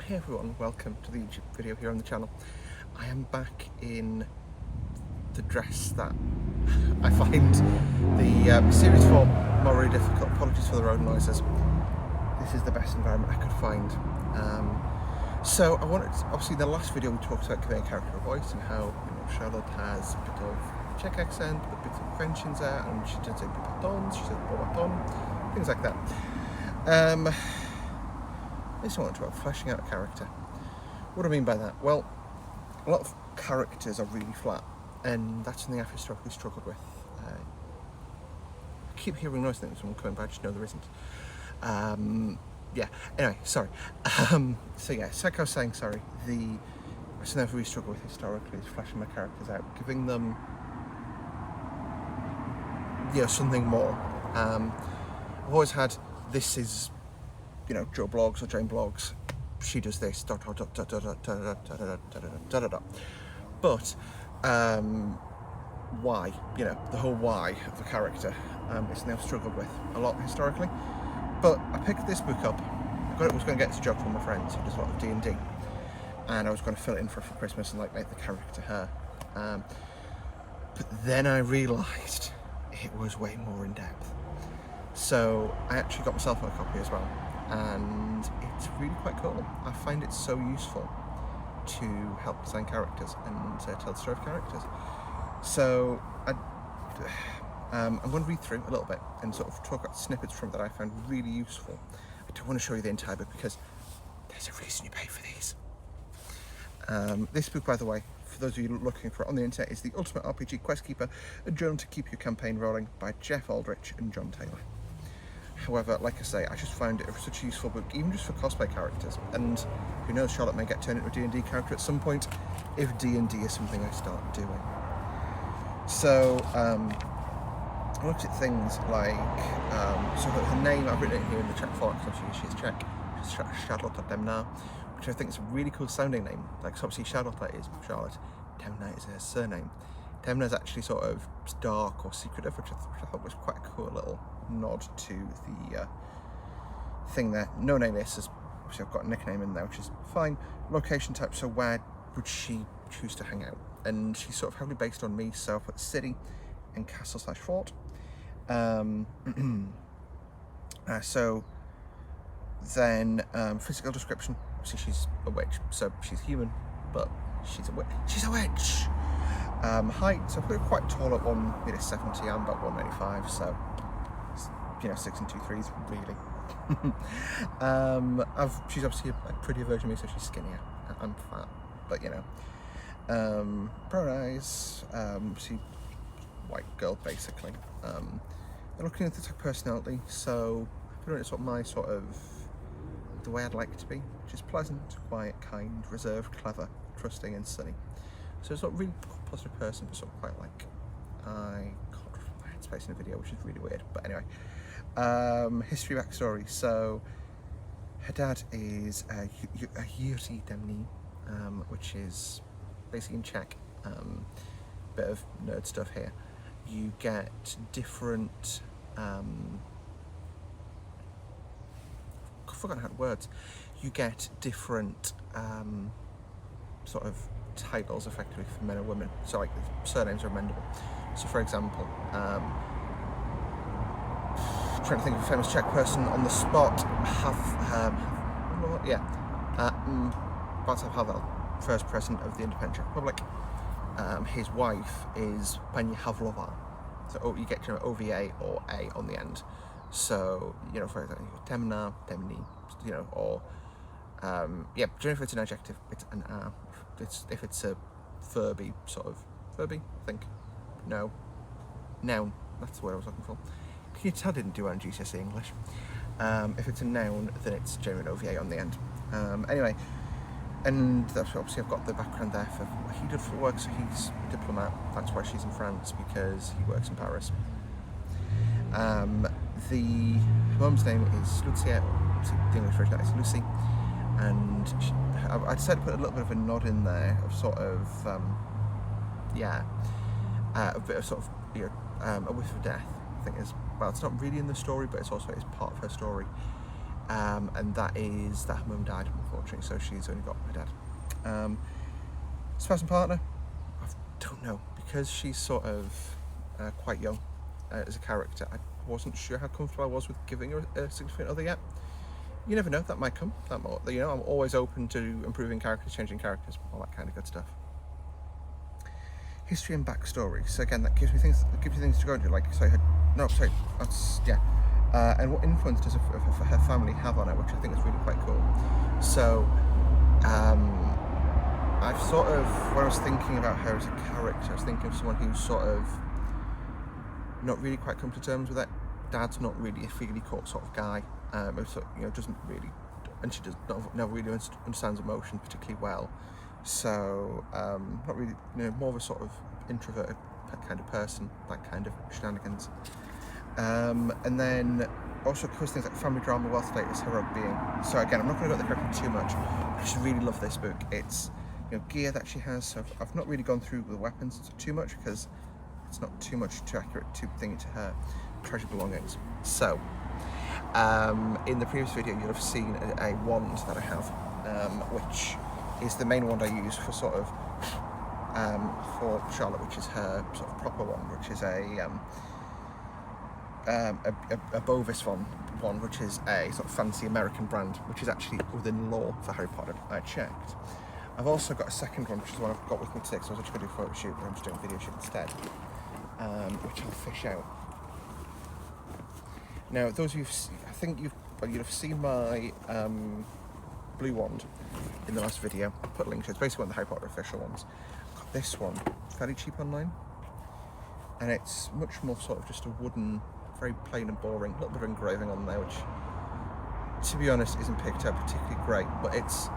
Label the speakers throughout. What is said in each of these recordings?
Speaker 1: Hey everyone, welcome to the YouTube video here on the channel. I am back in the dress that I find the series 4 more really difficult. Apologies for the road noises. This is the best environment I could find. So I wanted, obviously in the last video we talked about giving a character a voice and how Charlotte has a bit of Czech accent, a bit of French in there, and she doesn't say pipatons, she says bobaton, things like that. This one about fleshing out a character. What do I mean by that? Well, a lot of characters are really flat, and that's something I've historically struggled with. I keep hearing noise things from coming, but I just know there isn't. Yeah, anyway, sorry. So yeah, like I was saying, sorry, something I've really struggled with historically is fleshing my characters out, giving them something more. I've always had, this is Joe Blogs or Jane Blogs, she does this, but why, the whole why of the character is something I've struggled with a lot historically. But I picked this book up, I was going to get this job from my friends who does a lot of D&D, and I was going to fill it in for Christmas and make the character her. But then I realised it was way more in depth. So I actually got myself a copy as well, and it's really quite cool. I find it so useful to help design characters and tell the story of characters. So I'm going to read through a little bit and sort of talk about snippets from it that I found really useful. I don't want to show you the entire book because there's a reason you pay for these. This book, by the way, for those of you looking for it on the internet, is The Ultimate RPG Questkeeper, a journal to keep your campaign rolling by Jeff Aldrich and John Taylor. However, like I say, I just found it such a useful book, even just for cosplay characters. And who knows, Charlotte may get turned into a D&D character at some point, if D&D is something I start doing. So, I looked at things like, so her name, I've written it here in the Czech form, because she's Czech, she's Charlotte Temná, which I think is a really cool sounding name. Like, so obviously Charlotte is Charlotte, Temná is her surname. Temná is actually sort of dark or secretive, which I thought was quite a cool little nod to the thing there. No name is, obviously I've got a nickname in there, which is fine. Location type, so where would she choose to hang out? And she's sort of heavily based on me, so I put city and castle/fort. So then physical description, obviously she's a witch, so she's human, but she's a witch. She's a witch! Height, so I put her quite tall at 1.70, I'm about 1.95, so 6 and 2 3s, really. She's obviously a prettier version of me, so she's skinnier. I'm fat, but brown eyes, she white girl basically. Looking at the type of personality, so it's sort of the way I'd like to be, which is pleasant, quiet, kind, reserved, clever, trusting, and sunny. So it's not really a positive person, but sort of quite like, I can't remember my headspace in a video, which is really weird, but anyway. History backstory, so her dad is Jiří Temný, which is basically in Czech. Bit of nerd stuff here. You get different, I've forgotten how to words. You get different sort of titles effectively for men and women. So like the surnames are amendable. So for example, trying to think of a famous Czech person on the spot. Václav Havel, first president of the independent Czech Republic. His wife is Paní Havlová. So you get OVA or A on the end. So for example, Temná, Temný, or generally if it's an adjective, it's an A. If it's a verby, sort of verby, I think. No, noun. That's the word I was looking for. Can you tell I didn't do it on GCSE English? If it's a noun, then it's generally OVA on the end. Anyway, and that's obviously I've got the background there for what he did for work. So he's a diplomat. That's why she's in France, because he works in Paris. Her mum's name is Lucia, or the English version is Lucy, and I decided to put a little bit of a nod in there of sort of a bit of sort of a whiff of death. I think is, well, it's not really in the story, but it's part of her story. and that is that her mum died, unfortunately, so she's only got her dad. Spouse and partner, I don't know, because she's sort of quite young as a character. I wasn't sure how comfortable I was with giving her a significant other yet. You never know, that might come. I'm always open to improving characters, changing characters, all that kind of good stuff. History and backstory. So again, that gives you things to go into. And what influence does her family have on her, which I think is really quite cool. So, I've sort of, when I was thinking about her as a character, I was thinking of someone who's sort of not really quite come to terms with it. Dad's not really a feely caught sort of guy. Doesn't really, and she never really understands emotion particularly well. So, not really, more of a sort of introverted kind of person, that kind of shenanigans. And then also covers things like family drama, wealth status, heroic being. So again, I'm not going to go into the character too much. I just really love this book. It's gear that she has. So I've not really gone through the weapons too much because it's not too accurate to bring it to her treasure belongings. So in the previous video, you'll have seen a wand that I have, which is the main wand I use for sort of for Charlotte, which is her sort of proper wand, which is a Bovis wand, which is a sort of fancy American brand, which is actually within law for Harry Potter. I checked. I've also got a second one, which is the one I've got with me today, so I was actually going to do a photo shoot, but I'm just doing a video shoot instead, which I'll fish out. Now, those of you, I think you'd have seen my blue wand in the last video. I'll put a link to it. It's basically one of the Harry Potter official ones. I've got this one fairly cheap online, and it's much more sort of just a wooden, very plain and boring, a little bit of engraving on there, which, to be honest, isn't picked up particularly great, but it's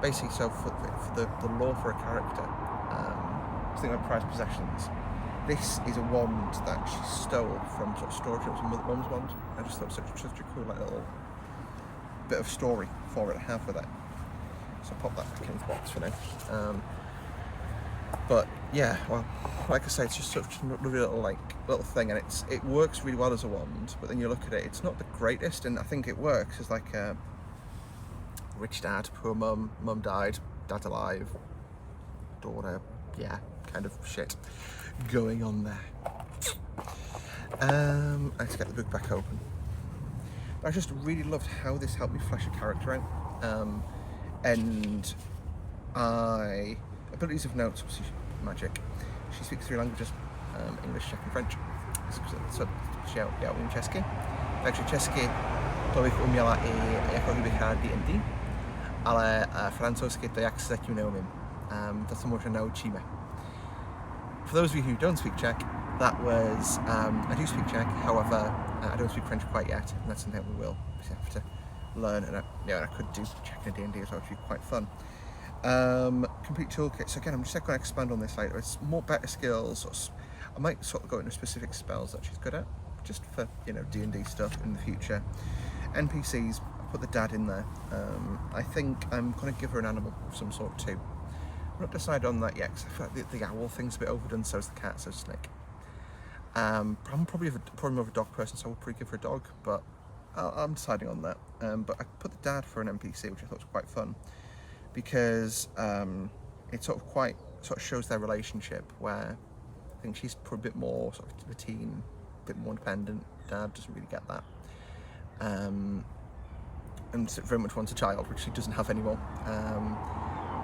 Speaker 1: basically so for the lore for a character. Think about prized possessions. This is a wand that she stole from sort of storage. It was her mum's wand. I just thought it was such a cool little bit of story for it to have with it. So I'll pop that back in the box for now. But yeah, well, like I say, it's just such a lovely little thing, and it works really well as a wand. But then you look at it, it's not the greatest, and I think it works as like a rich dad, poor mum, mum died, dad alive, daughter, yeah, kind of shit going on there. I had to get the book back open. But I just really loved how this helped me flesh a character out. And abilities of notes, obviously magic. She speaks 3 languages, English, Czech and French. Co já umím česky. Takže česky to bych uměla i jako kdybych hrál D&D, ale francouzsky to jak se zatím neumím. To se možná naučíme. For those of you who don't speak Czech, that was, I do speak Czech, however, I don't speak French quite yet, and that's something we will have to learn, and I could do Czech and D&D as well, which would be quite fun. Complete toolkit. So again, I'm just going to expand on this later. It's more better skills. I might sort of go into specific spells that she's good at, just for D&D stuff in the future. NPCs, I put the dad in there. I think I'm going to give her an animal of some sort too. I'm not decided on that yet, because I feel like the owl thing's a bit overdone, so's the cat, so's Snake. I'm probably more of a dog person, so I would probably give her a dog, but I'm deciding on that. But I put the dad for an NPC, which I thought was quite fun, because it sort of shows their relationship, where I think she's probably a bit more sort of a teen, a bit more independent. Dad doesn't really get that, and very much wants a child, which she doesn't have anymore.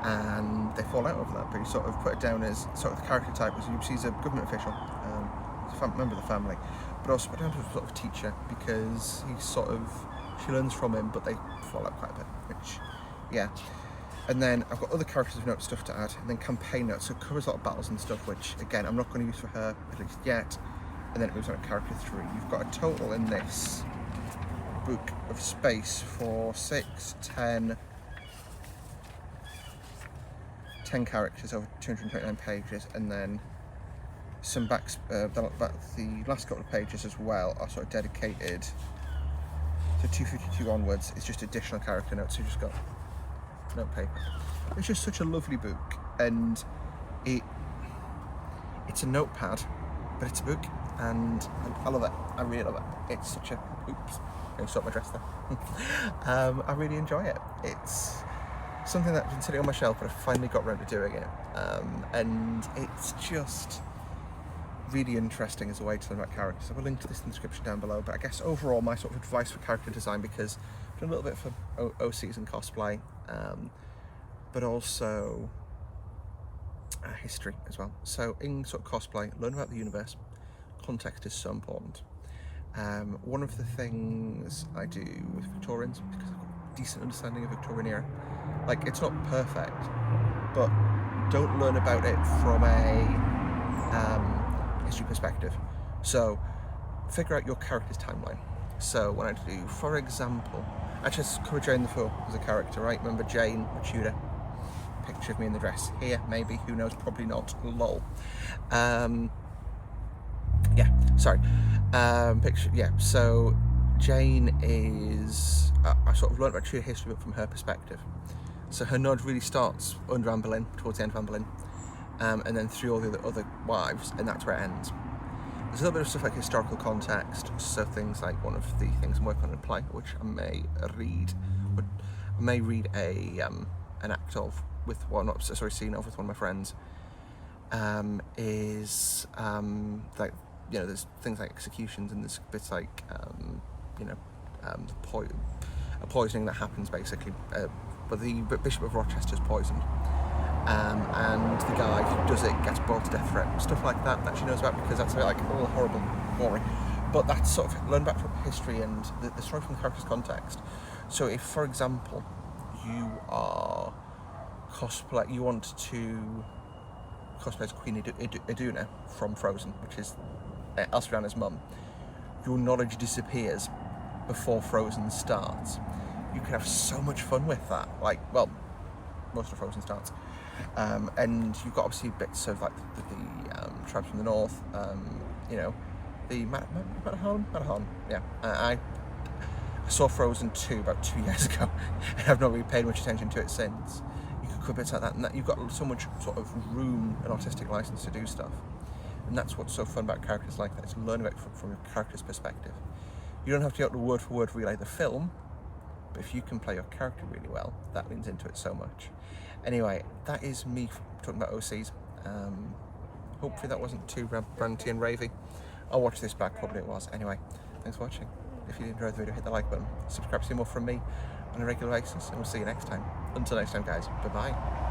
Speaker 1: And they fall out over that, but you sort of put it down as sort of the character type, as she's a government official, a member of the family, but also put down to a sort of teacher, because she learns from him, but they fall out quite a bit, which, yeah. And then I've got other characters of note stuff to add, and then campaign notes, so it covers a lot of battles and stuff, which again, I'm not going to use for her, at least yet, and then it moves on to character 3. You've got a total in this book of space for 10 characters over 229 pages, and then some the last couple of pages as well are sort of dedicated, so 252 onwards is just additional character notes, so you've just got note paper. It's just such a lovely book, and it's a notepad, but it's a book, and I love it. I really love it. It's such a I sort my dress there. I really enjoy it. It's something that's been sitting on my shelf, but I finally got around to doing it. And it's just really interesting as a way to learn about characters. I will link to this in the description down below, but I guess overall my sort of advice for character design, because I've done a little bit for OCs and cosplay, but also history as well. So in sort of cosplay, learn about the universe. Context is so important. One of the things I do with Victorians, because I've got a decent understanding of Victorian era, like, it's not perfect, but don't learn about it from a history perspective. So figure out your character's timeline. So when I do, for example, I just cover Jane the Fool as a character, right? Remember Jane, Tudor? Picture of me in the dress here, maybe, who knows, probably not, lol. So Jane is, I sort of learned about Tudor history, but from her perspective. So her nod really starts under Anne Boleyn, towards the end of Anne Boleyn, and then through all the other wives, and that's where it ends. There's a little bit of stuff like historical context, so things like one of the things I'm working on in play, which I may read an act of with scene of with one of my friends, is like, you know, there's things like executions, and there's bits like a poisoning that happens basically, but the Bishop of Rochester's poisoned, and the guy who does it gets boiled to death for it. Stuff like that she knows about, because that's a bit like all horrible, boring. But that's sort of learn back from history and the story from the character's context. So if, for example, you are you want to cosplay as Queen Iduna from Frozen, which is Elsa-Anna's mum, your knowledge disappears before Frozen starts. You can have so much fun with that. Like, well, most of Frozen starts. And you've got obviously bits of like the tribes from the north, the Matterhorn, yeah. I saw Frozen 2 about 2 years ago, and I've not really paid much attention to it since. You could cover bits like that, and you've got so much sort of room and artistic license to do stuff. And that's what's so fun about characters like that, is learning about it from your character's perspective. You don't have to be able to word for word relay the film, but if you can play your character really well, that leans into it so much. Anyway, that is me talking about OCs. Hopefully that wasn't too ranty and ravey. I'll watch this back, probably it was. Anyway, thanks for watching. If you enjoyed the video, hit the like button. Subscribe to see more from me on a regular basis, and we'll see you next time. Until next time, guys, bye-bye.